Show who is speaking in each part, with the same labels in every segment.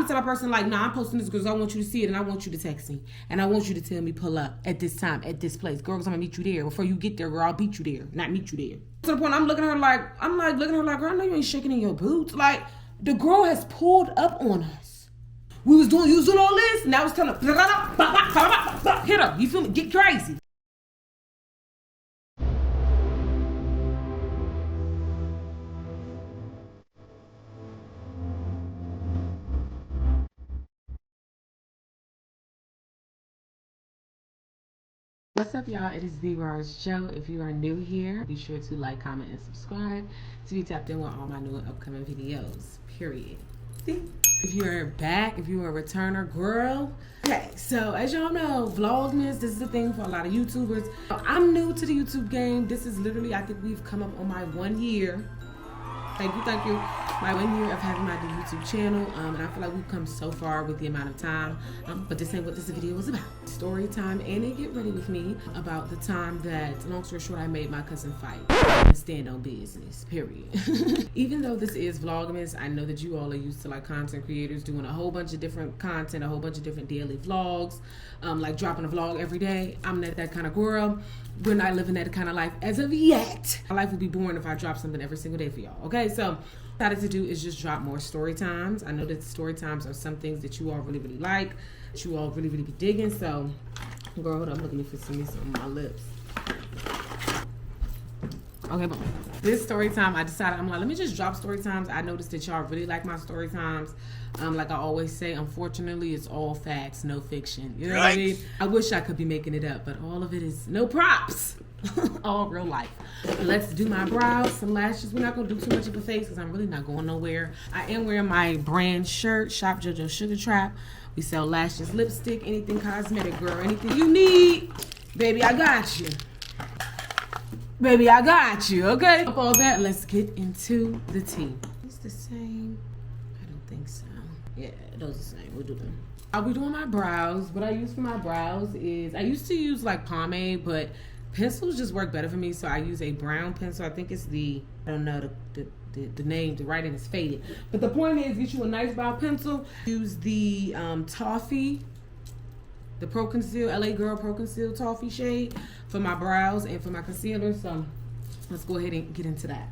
Speaker 1: the type of person like, nah, I'm posting this because I want you to see it and I want you to text me. And I want you to tell me pull up at this time, at this place. Girl, because I'm going to meet you there. Before you get there, girl, I'll beat you there. Not meet you there. To the point I'm looking at her like, girl, I know you ain't shaking in your boots. Like, the girl has pulled up on us. You was doing all this, now it's telling her, hit her. You feel me? Get crazy. What's up, y'all? It is TheeRawestJo. If you are new here, be sure to like, comment, and subscribe to be tapped in with all my new and upcoming videos, period. See? If you're back, if you're a returner, girl. Okay, so as y'all know, Vlogmas, this is a thing for a lot of YouTubers. I'm new to the YouTube game. This is literally, I think we've come up on my 1 year. Thank you. My 1 year of having my YouTube channel, and I feel like we've come so far with the amount of time, but this ain't what this video was about. Story time, and they get ready with me about the time that, long story short, I made my cousin fight and stand on business, period. Even though this is Vlogmas, I know that you all are used to like content creators doing a whole bunch of different content, a whole bunch of different daily vlogs, like dropping a vlog every day. I'm not that kind of girl. We're not living that kind of life as of yet. My life would be boring if I dropped something every single day for y'all, okay? So what I decided to do is just drop more story times. I know that story times are some things that you all really, really like, that you all really, really be digging. So, girl, hold on, look at me for some on my lips. Okay, boom. This story time, I decided, I'm like, let me just drop story times. I noticed that y'all really like my story times. Like I always say, unfortunately, it's all facts, no fiction. You know what I mean? I wish I could be making it up, but all of it is no props. All real life. Let's do my brows, some lashes. We're not going to do too much of a face because I'm really not going nowhere. I am wearing my brand shirt, Shop Jojo Sugartrap. We sell lashes, lipstick, anything cosmetic, girl. Anything you need, baby, I got you. Baby, I got you, okay? Up all that, let's get into the tea. It's the same. I don't think so. Yeah, those are the same. We'll do them. I'll be doing my brows. What I use for my brows is, I used to use like pomade, but pencils just work better for me, so I use a brown pencil. I think it's the, I don't know, the name, the writing is faded. But the point is, get you a nice brow pencil. Use the Toffee, the Pro Conceal, LA Girl Pro Conceal Toffee shade for my brows and for my concealer. So let's go ahead and get into that.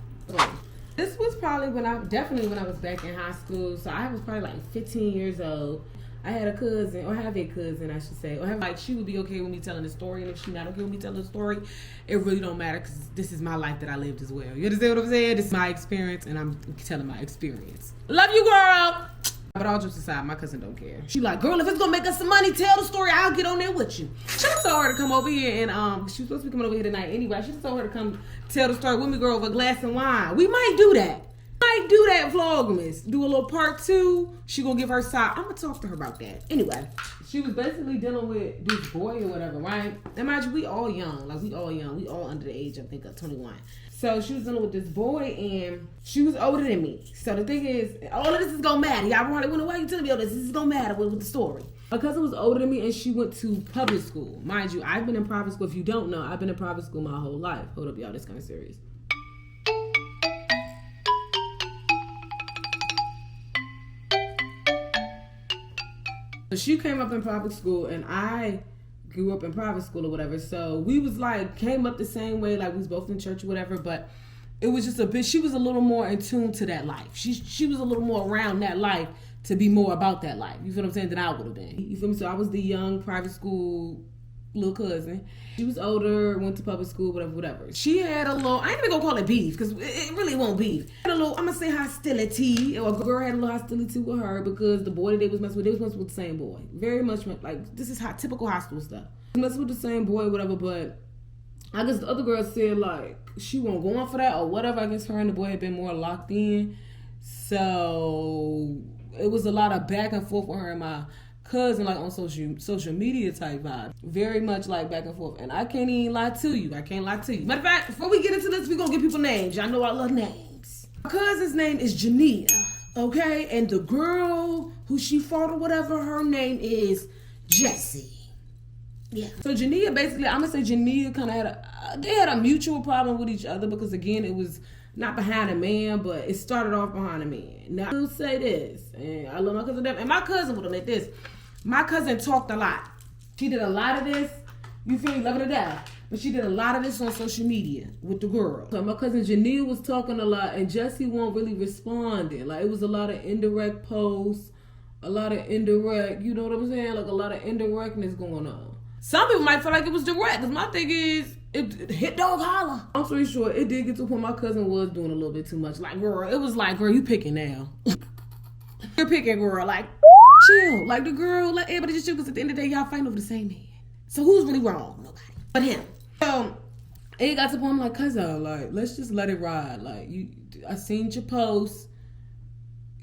Speaker 1: This was probably definitely when I was back in high school. So I was probably like 15 years old. I had a cousin, or have a cousin, I should say, or have like, she would be okay with me telling the story, and if she's not okay with me telling the story, it really don't matter, because this is my life that I lived as well. You understand what I'm saying? This is my experience, and I'm telling my experience. Love you, girl! But all jokes aside, my cousin don't care. She like, girl, if it's gonna make us some money, tell the story, I'll get on there with you. Should have told her to come over here, and she was supposed to be coming over here tonight anyway. I should have told her to come tell the story with me, girl, over a glass of wine. We might do that. Might do that Vlogmas. Do a little part 2. She gonna give her side. I'm gonna talk to her about that. Anyway, she was basically dealing with this boy or whatever, right? And mind you, we all young. Like, we all young. We all under the age, I think, of 21. So she was dealing with this boy, and she was older than me. So the thing is, all of this is gonna matter. Y'all probably wonder, why you telling me all this? This is gonna matter with the story. My cousin was older than me, and she went to public school. Mind you, I've been in private school. If you don't know, I've been in private school my whole life. Hold up, y'all. This kind of serious. So she came up in public school, and I grew up in private school or whatever. So we was like, came up the same way, like we was both in church or whatever, but it was just a bit, she was a little more in tune to that life. She was a little more around that life to be more about that life. You feel what I'm saying? Than I would have been. You feel me? So I was the young private school little cousin. She was older, went to public school, whatever. She had a little, I ain't even gonna call it beef, because it really won't beef. Had a little, I'm gonna say hostility, or a girl had a little hostility with her because the boy that they was messing with the same boy. Very much, like, this is typical hostile stuff. Messing with the same boy, whatever, but I guess the other girl said, like, she won't go on for that, or whatever. I guess her and the boy had been more locked in. So it was a lot of back and forth with her and my cousin, like on social media type vibe. Very much like back and forth. And I can't even lie to you. I can't lie to you. Matter of fact, before we get into this, we're gonna give people names. Y'all know I love names. My cousin's name is Jania, okay? And the girl who she fought or whatever, her name is Jessie. Yeah. So Jania, basically, I'm gonna say Jania kind of they had a mutual problem with each other, because again, it was not behind a man, but it started off behind a man. Now, I will say this, and I love my cousin, and my cousin would admit this. My cousin talked a lot. She did a lot of this. You feel me? Love her to death. But she did a lot of this on social media with the girl. So my cousin Janelle was talking a lot, and Jesse won't really responding. Like, it was a lot of indirect posts, a lot of indirect, you know what I'm saying? Like, a lot of indirectness going on. Some people might feel like it was direct, because my thing is, it hit dog holler. I'm pretty sure it did get to a point my cousin was doing a little bit too much. Like, girl, it was like, girl, you picking now. You're picking, girl. Like, chill. Like, the girl, let everybody just chill, because at the end of the day, y'all fighting over the same man. So who's really wrong? Nobody. But him. So it got to the point I'm like, cousin, like, let's just let it ride. Like, I seen your post.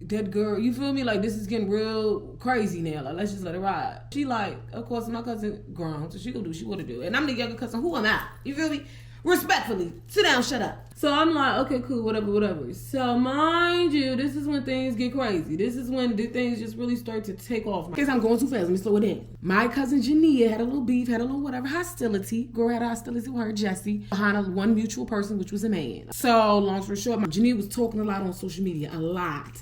Speaker 1: That girl, you feel me? Like, this is getting real crazy now. Like, let's just let it ride. She like, of course, my cousin grown, so she gonna do what she wanna do. And I'm the younger cousin. Who am I? You feel me? Respectfully, sit down, shut up. So I'm like, okay, cool, whatever. So mind you, this is when things get crazy. This is when the things just really start to take off. In case I'm going too fast, let me slow it in. My cousin Jania had a little beef, had a little whatever, hostility. Girl had hostility with her, Jesse, behind one mutual person, which was a man. So long story short, Jania was talking a lot on social media, a lot.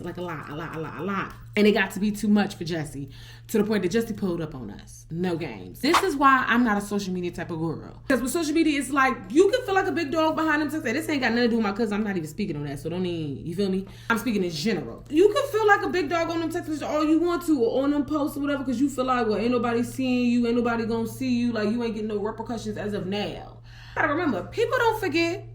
Speaker 1: And it got to be too much for Jesse, to the point that Jesse pulled up on us. No games. This is why I'm not a social media type of girl. Because with social media, it's like, you can feel like a big dog behind them. This ain't got nothing to do with my cousin. I'm not even speaking on that, so don't even, you feel me? I'm speaking in general. You can feel like a big dog on them text messages all you want to, or on them posts or whatever, because you feel like, well, ain't nobody seeing you, ain't nobody gonna see you, like, you ain't getting no repercussions as of now. Gotta remember, people don't forget.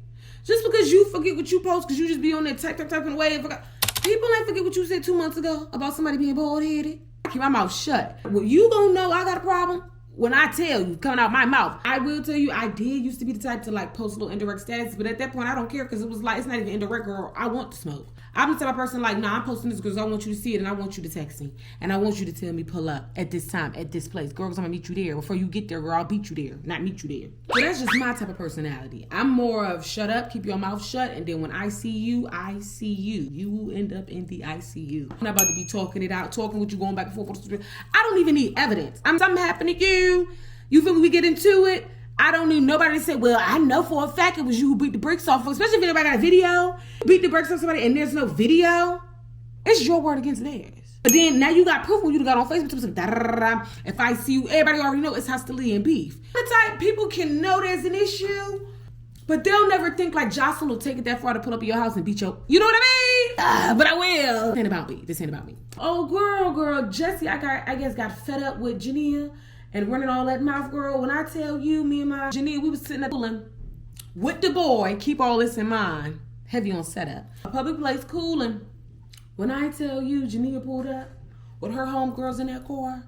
Speaker 1: Just because you forget what you post, because you just be on that typing away and forgot. People ain't forget what you said 2 months ago about somebody being bald-headed. I keep my mouth shut. Well, you gonna know I got a problem when I tell you, coming out my mouth. I will tell you, I did used to be the type to like post little indirect status, but at that point, I don't care, because it was like, it's not even indirect, girl. I want to smoke. I'm the type of person like, nah, I'm posting this because I want you to see it, and I want you to text me, and I want you to tell me pull up at this time, at this place. Girl, because I'm gonna meet you there. Before you get there, girl, I'll beat you there, not meet you there. So that's just my type of personality. I'm more of shut up, keep your mouth shut, and then when I see you, I see you. You will end up in the ICU. I'm not about to be talking it out, talking with you, going back and forth. I don't even need evidence. Something happened to you. You feel me? We get into it. I don't need nobody to say, well, I know for a fact it was you who beat the brakes off, especially if anybody got a video. Beat the brakes off somebody and there's no video. It's your word against theirs. But then now you got proof when you got on Facebook. If I see you, everybody already know it's hostility and beef. The type people can know there's an issue, but they'll never think like Jocelyn will take it that far to pull up at your house and beat your, you know what I mean? But I will. This ain't about me. This ain't about me. Oh, girl. Jesse, I guess got fed up with Jania and running all that mouth, girl. When I tell you, me and my Jania, we was sitting there cooling with the boy. Keep all this in mind. Heavy on setup. A public place cooling. When I tell you, Jania pulled up with her homegirls in that car.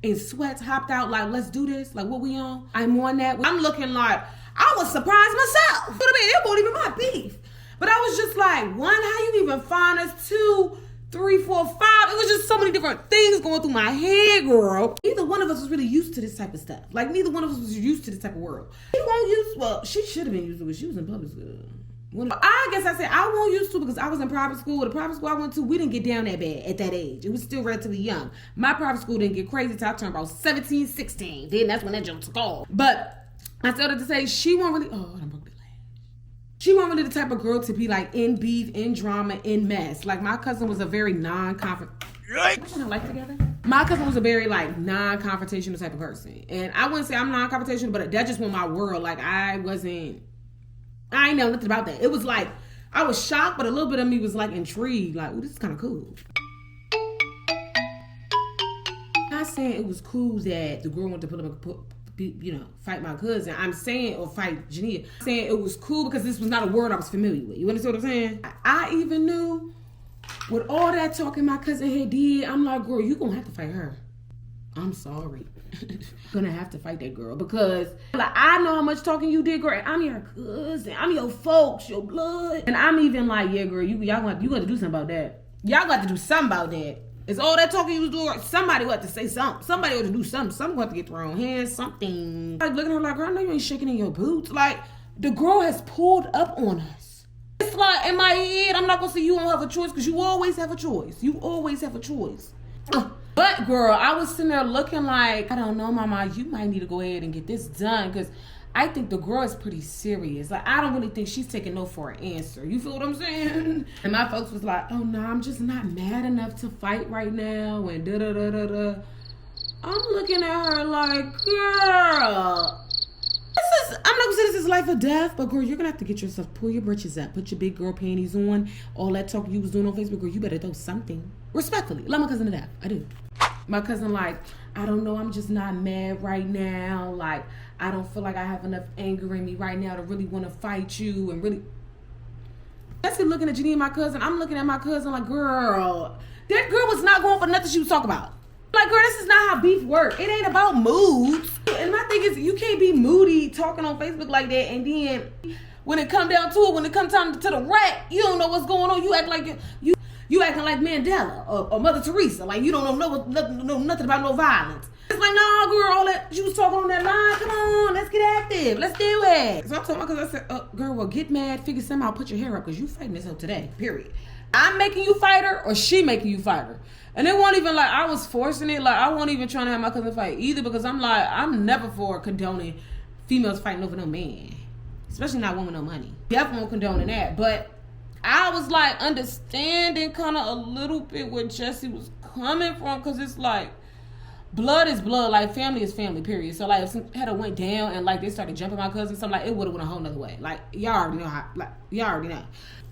Speaker 1: In sweats, hopped out like, let's do this. Like, what we on? I'm on that. I'm looking like, I was surprised myself. But I mean, it wasn't even my beef. But I was just like, one, how you even find us? 2, 3, 4, 5. It was just so many different things going through my head, girl. Neither one of us was really used to this type of stuff. Like, neither one of us was used to this type of world. She won't use, well, she should have been used to it. She was in public school. I guess I said I won't used to because I was in private school. The private school I went to, we didn't get down that bad at that age. It was still relatively young. My private school didn't get crazy until I turned about 17, 16. Then that's when that jump took off. But I started to say she wasn't really, oh, I broke the leg. She wasn't really the type of girl to be like in beef, in drama, in mess. Like my cousin was a very non-confrontational. Like together? My cousin was a very like non-confrontational type of person. And I wouldn't say I'm non-confrontational, but that just was my world. Like I ain't know nothing about that. It was like, I was shocked, but a little bit of me was like intrigued. Like, oh, this is kind of cool. I'm not saying it was cool that the girl wanted to put up fight my cousin. I'm saying, or fight Jania. I'm saying it was cool because this was not a word I was familiar with. You understand what I'm saying? I even knew with all that talking my cousin had did, I'm like, girl, you gonna have to fight her. I'm sorry. Gonna have to fight that girl because like I know how much talking you did, girl. I'm your cousin. I'm your folks, your blood. And I'm even like, yeah, girl, you got to do something about that. Y'all got to do something about that. It's all that talking you was doing. Somebody got to say something. Somebody ought to do something. Someone got to get thrown hands, something. Like looking at her like, girl, I know you ain't shaking in your boots. Like the girl has pulled up on us. It's like in my head, I'm not gonna say you don't have a choice because you always have a choice. You always have a choice. But girl, I was sitting there looking like, I don't know, mama, you might need to go ahead and get this done because I think the girl is pretty serious. Like, I don't really think she's taking no for an answer. You feel what I'm saying? And my folks was like, oh, no, I'm just not mad enough to fight right now. And da-da-da-da-da. I'm looking at her like, girl, I'm not gonna say this is life or death, but girl, you're gonna have to get yourself, pull your britches up, put your big girl panties on, all that talk you was doing on Facebook, girl, you better do something. Respectfully. Love my cousin to death. I do. My cousin like, I don't know, I'm just not mad right now. Like, I don't feel like I have enough anger in me right now to really want to fight you and really. That's it looking at Janine, my cousin. I'm looking at my cousin like, girl, that girl was not going for nothing she was talking about. Like, girl, this is not how beef work. It ain't about moods. And my thing is, you can't be moody talking on Facebook like that, and then when it come down to it, when it comes time to the rat, you don't know what's going on. You act like you acting like Mandela or Mother Teresa. Like, you don't know nothing about no violence. It's like, nah, girl, all that you was talking on that line. Come on, let's get active. Let's do it. So I told my cousin, I said, girl, well, get mad, figure something out, put your hair up, because you fighting this up today, period. I'm making you fight her, or she making you fight her. And it wasn't even like I was forcing it. Like, I wasn't even trying to have my cousin fight either, because I'm like, I'm never for condoning females fighting over no man. Especially not one with no money. Definitely won't condoning that. But I was like understanding kind of a little bit where Jesse was coming from, because it's like, blood is blood, like family is family, period. So like if some had went down and like they started jumping my cousin, something like, it would have went a whole nother way. Like, y'all already know how, like, y'all already know.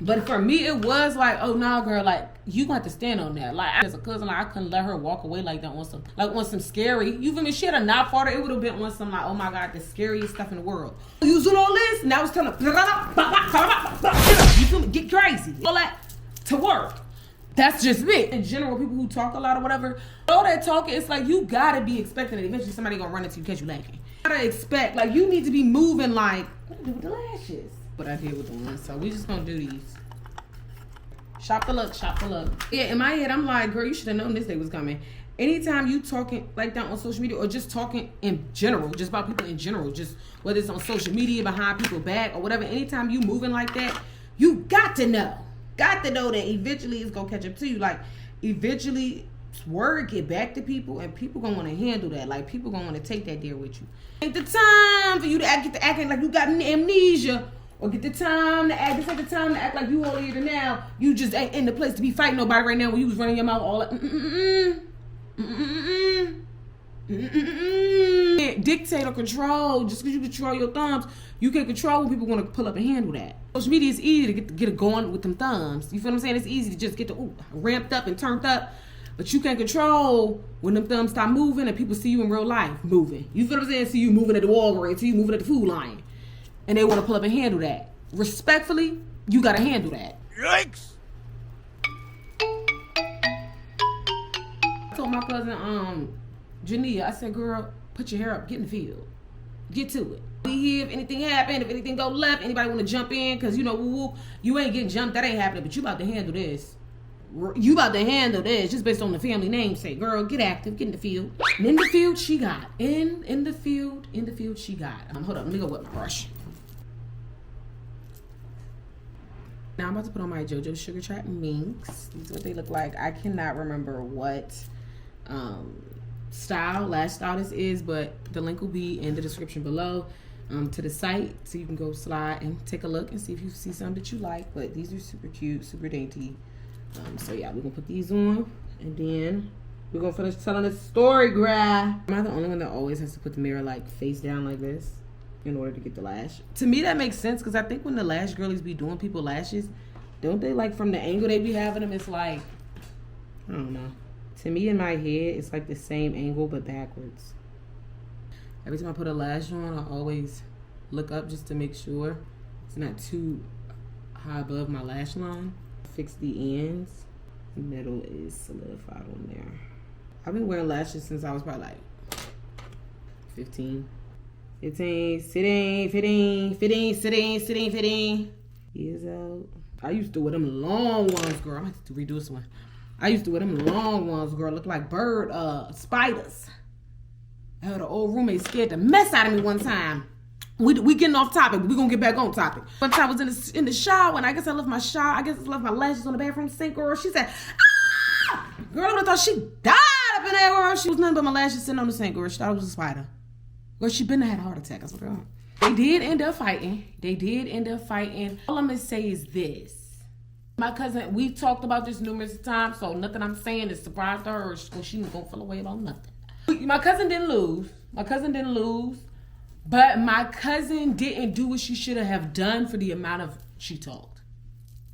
Speaker 1: But for me, it was like, oh nah, girl, like, you got to stand on that. Like, as a cousin, like, I couldn't let her walk away like that on some scary. You feel me? She had a knife for her, it would have been on some like, oh my God, the scariest stuff in the world. Using all this, now it's telling you feel me? Get crazy. All that to work. That's just me. In general, people who talk a lot or whatever, all that talking, it's like, you gotta be expecting that eventually somebody gonna run into you, catch you lacking. You gotta expect, like, you need to be moving like, what do I do with the lashes? But I did with the ones, so we just gonna do these. Shop the look, shop the look. Yeah, in my head, I'm like, girl, you should have known this day was coming. Anytime you talking like that on social media, or just talking in general, just about people in general, just whether it's on social media, behind people's back, or whatever, anytime you moving like that, you got to know. Got to know that eventually it's gonna catch up to you. Like, eventually word get back to people, and people gonna want to handle that. Like, people gonna want to take that there with you. Ain't the time for you to get to acting like you got amnesia, or get the time to act. This ain't the time to act like you all here now. You just ain't in the place to be fighting nobody right now when you was running your mouth all that. Dictate or control. Just because you control your thumbs, you can control when people want to pull up and handle that. Social media is easy to get it going with them thumbs. You feel what I'm saying? It's easy to just get ramped up and turned up. But you can't control when them thumbs stop moving and people see you in real life moving. You feel what I'm saying? See you moving at the Walgreens, see you moving at the Food Lion. And they want to pull up and handle that. Respectfully, you got to handle that.
Speaker 2: Yikes!
Speaker 1: I told my cousin, Jania, I said, girl, put your hair up, get in the field. Get to it. We here, if anything happen, if anything go left, anybody want to jump in, because, you know, you ain't getting jumped, that ain't happening, but you about to handle this. You about to handle this, just based on the family namesake. Girl, get active, get in the field. And in the field, she got. In the field, she got. Hold up, let me go with my brush. Now I'm about to put on my Jojo Sugartrap minks. These are what they look like. I cannot remember what lash style this is, but the link will be in the description below to the site, so you can go slide and take a look and see if you see something that you like. But these are super cute, super dainty. So yeah, we're gonna put these on, and then we're gonna finish telling the story, graph. Am I the only one that always has to put the mirror like face down like this in order to get the lash? To me, that makes sense, because I think when the lash girlies be doing people lashes, don't they, like, from the angle they be having them, it's like, I don't know. To me, in my head, it's like the same angle but backwards. Every time I put a lash on, I always look up just to make sure it's not too high above my lash line. Fix the ends. The middle is solidified on there. I've been wearing lashes since I was probably like 15. 15, sitting. Years out. I used to wear them long ones, girl. I'm gonna have to redo this one. I used to wear them long ones, girl. Look like spiders. I had an old roommate scared the mess out of me one time. We getting off topic, but we gonna get back on topic. One time I was in the shower, and I guess I left my lashes on the bathroom sink, girl. She said, ah! Girl, I would have thought she died up in there, girl. She was nothing but my lashes sitting on the sink, girl. She thought it was a spider. Girl, she been had a heart attack. I was like, oh. They did end up fighting. All I'm gonna say is this. My cousin, we talked about this numerous times, so nothing I'm saying is surprise to her, or she ain't gonna feel away about nothing. My cousin didn't lose, but my cousin didn't do what she should have done for the amount of she talked.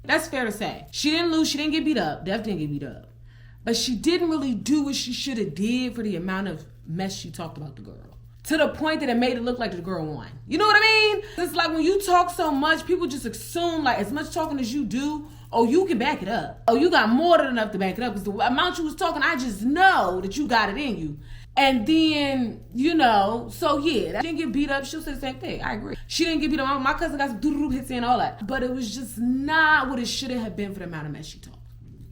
Speaker 1: That's fair to say. She didn't lose, she didn't get beat up, Def didn't get beat up. But she didn't really do what she should have did for the amount of mess she talked about the girl. To the point that it made it look like the girl won. You know what I mean? It's like when you talk so much, people just assume like as much talking as you do, oh, you can back it up. Oh, you got more than enough to back it up. Because the amount you was talking, I just know that you got it in you. And then, you know, so yeah, that didn't get beat up. She'll say the same thing. I agree. She didn't get beat up. My cousin got some doo-doo hits and all that. But it was just not what it should have been for the amount of mess she talked.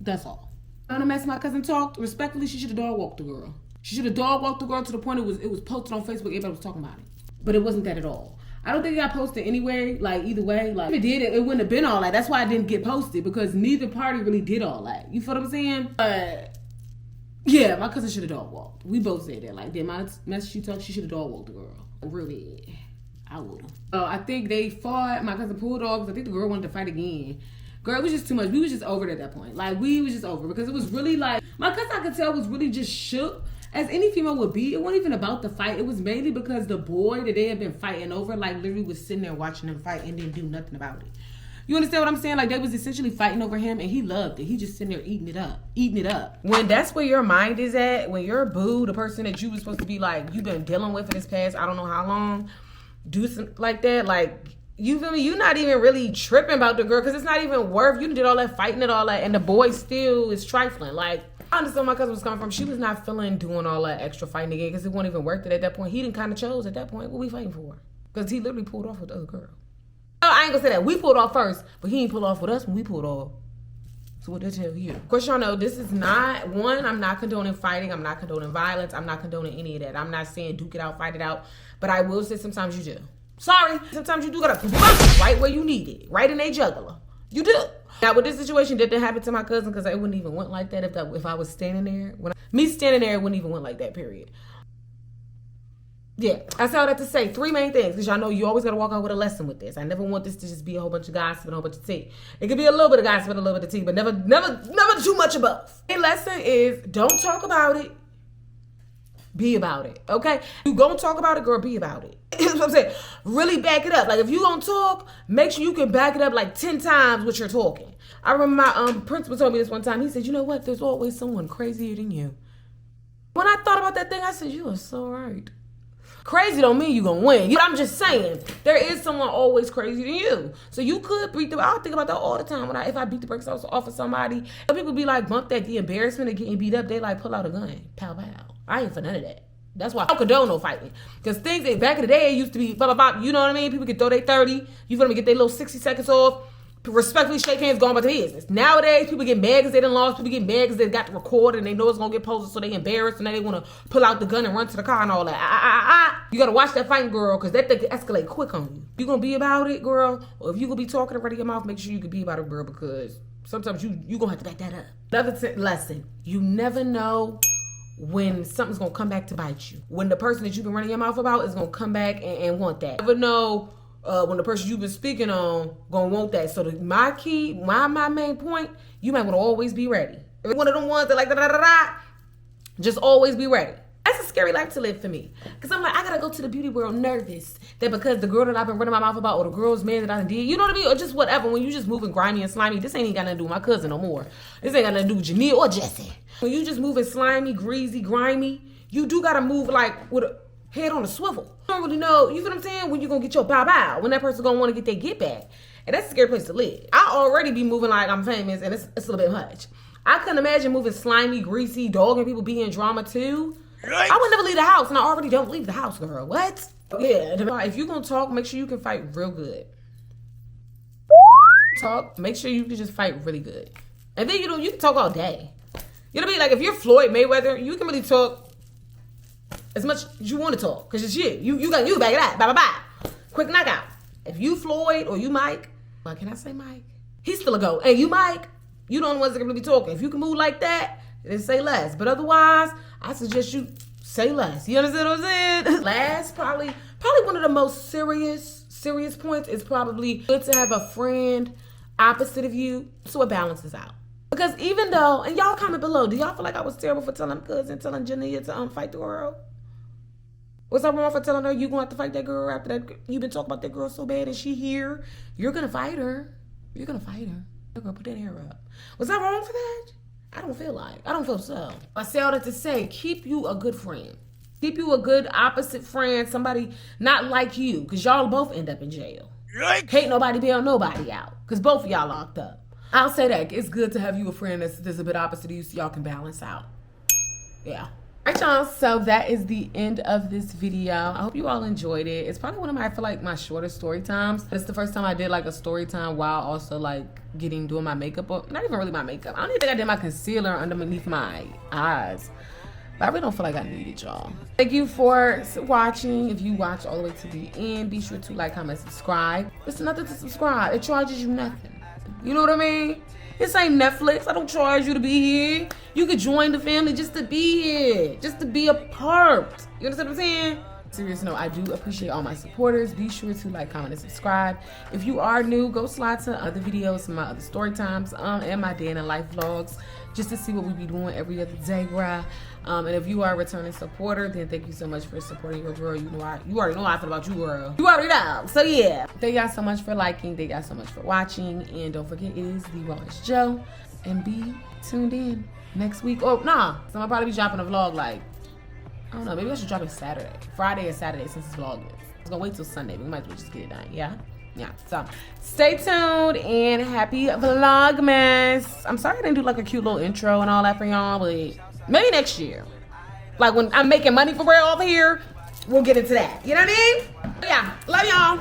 Speaker 1: That's all. The amount of mess my cousin talked, respectfully, she should have dog walked the girl. She should have dog walked the girl to the point it was posted on Facebook. Everybody was talking about it. But it wasn't that at all. I don't think it got posted anyway, like either way. Like if it did, it wouldn't have been all that. That's why it didn't get posted, because neither party really did all that. You feel what I'm saying? Yeah, my cousin should have dog walked. We both said that. Like the amount of mess she talked, she should have dog walked the girl. Really, I would have. I think they fought. My cousin pulled off because I think the girl wanted to fight again. Girl, it was just too much. We was just over it at that point. Like we was just over because it was really like my cousin, I could tell, was really just shook. As any female would be. It wasn't even about the fight. It was mainly because the boy that they had been fighting over, like, literally was sitting there watching them fight and didn't do nothing about it. You understand what I'm saying? Like, they was essentially fighting over him, and he loved it. He just sitting there eating it up. When that's where your mind is at, when your boo, the person that you was supposed to be, like, you've been dealing with for this past, I don't know how long, do something like that, like, you feel me? You're not even really tripping about the girl, because it's not even worth, you did all that fighting and all that, and the boy still is trifling. Like, I understand where my cousin was coming from. She was not feeling doing all that extra fighting again because it wasn't even worth it at that point. He didn't kind of chose at that point. What we fighting for? Because he literally pulled off with the other girl. No, I ain't gonna say that. We pulled off first, but he ain't pulled off with us when we pulled off. So what they tell you? Of course, y'all know this is not, one, I'm not condoning fighting. I'm not condoning violence. I'm not condoning any of that. I'm not saying duke it out, fight it out. But I will say sometimes you do. Sorry. Sometimes you do gotta put it right where you need it. Right in a jugular. You do. Now, with this situation, did that happen to my cousin? Because it wouldn't even went like that if I was standing there. Me standing there, it wouldn't even went like that, period. Yeah, I said all that to say 3 main things, because y'all know you always got to walk out with a lesson with this. I never want this to just be a whole bunch of gossip and a whole bunch of tea. It could be a little bit of gossip and a little bit of tea, but never too much of both. The lesson is don't talk about it. Be about it, okay? You gonna talk about it, girl, be about it. That's what I'm saying. Really back it up. Like, if you gonna talk, make sure you can back it up like 10 times what you're talking. I remember my principal told me this one time. He said, you know what? There's always someone crazier than you. When I thought about that thing, I said, you are so right. Crazy don't mean you gonna win. I'm just saying, there is someone always crazier than you. So you could beat the, I think about that all the time. If I beat the brakes off of somebody, people be like, bump that, the embarrassment of getting beat up, they like pull out a gun. Pow, pow. I ain't for none of that. That's why I don't condone no fighting. Because things back in the day, it used to be, blah, blah, blah, you know what I mean? People could throw their 30, you feel me, get their little 60 seconds off, respectfully shake hands, go on about the business. Nowadays, people get mad because they done lost, people get mad because they got to record and they know it's going to get posted, so they embarrassed and then they want to pull out the gun and run to the car and all that. You got to watch that fighting, girl, because that thing can escalate quick on you. You going to be about it, girl, or if you going to be talking already your mouth, make sure you can be about it, girl, because sometimes you going to have to back that up. Another lesson, you never know when something's gonna come back to bite you. When the person that you've been running your mouth about is gonna come back and want that. You never know when the person you've been speaking on gonna want that. So my main point, you might wanna always be ready. One of them ones that like da-da-da-da, just always be ready. That's a scary life to live for me. Because I'm like, I gotta go to the beauty world nervous that because the girl that I've been running my mouth about or the girl's man that I did, you know what I mean? Or just whatever. When you just moving grimy and slimy, this ain't even got nothing to do with my cousin no more. This ain't got nothing to do with Janelle or Jesse. When you just moving slimy, greasy, grimy, you do gotta move like with a head on a swivel. You don't really know, you feel what I'm saying? When you gonna get your bow-bow, when that person gonna wanna get their get back. And that's a scary place to live. I already be moving like I'm famous and it's a little bit much. I couldn't imagine moving slimy, greasy, dogging people, being in drama too. Right. I would never leave the house, and I already don't leave the house, girl. What? Yeah. If you're gonna talk, make sure you can fight real good. Talk, make sure you can just fight really good. And then you can talk all day. You know what I mean? Like if you're Floyd Mayweather, you can really talk as much as you want to talk, cause it's you. You back it up. Bye bye bye. Quick knockout. If you Floyd or you Mike, well, can I say Mike? He's still a go. Hey, you Mike, you the only ones that can really be talking. If you can move like that, then say less. But otherwise, I suggest you say less. You understand what I'm saying? Last, probably Probably one of the most serious points is probably good to have a friend opposite of you so it balances out. Because even though, and y'all comment below, do y'all feel like I was terrible for telling Jania to fight the girl? Was I wrong for telling her you going to have to fight that girl after that? You've been talking about that girl so bad and she here. You're going to fight her. You're going to fight her. You're going to put that hair up. Was I wrong for that? I don't feel so. I say all that to say, keep you a good friend. Keep you a good opposite friend. Somebody not like you. Because y'all both end up in jail. Can't nobody bail nobody out. Because both of y'all locked up. I'll say that. It's good to have you a friend that's a bit opposite of you so y'all can balance out. Yeah. Alright, y'all, so that is the end of this video. I hope you all enjoyed it. It's probably one of my, I feel like, my shortest story times. It's the first time I did like a story time while also like doing my makeup. Not even really my makeup. I don't even think I did my concealer underneath my eyes. But I really don't feel like I need it, y'all. Thank you for watching. If you watch all the way to the end, be sure to like, comment, subscribe. It's nothing to subscribe. It charges you nothing. You know what I mean? This ain't Netflix. I don't charge you to be here. You could join the family just to be here. Just to be a part. You understand what I'm saying? Serious note, I do appreciate all my supporters. Be sure to like, comment, and subscribe. If you are new, go slide to other videos, my other story times, and my day in the life vlogs, just to see what we be doing every other day, bruh. And if you are a returning supporter, then thank you so much for supporting your girl. You already know how I feel about you, girl. You already know. So yeah, thank y'all so much for liking. Thank y'all so much for watching. And don't forget, it is TheeRawestJo. And be tuned in next week. Oh, nah. So I'll probably be dropping a vlog like, I don't know, maybe I should drop it Saturday. Friday or Saturday since it's vlogging. I was gonna wait till Sunday, but we might as well just get it done, yeah? Yeah, so stay tuned and happy Vlogmas. I'm sorry I didn't do like a cute little intro and all that for y'all, but maybe next year. Like when I'm making money for real over here, we'll get into that. You know what I mean? Yeah, love y'all.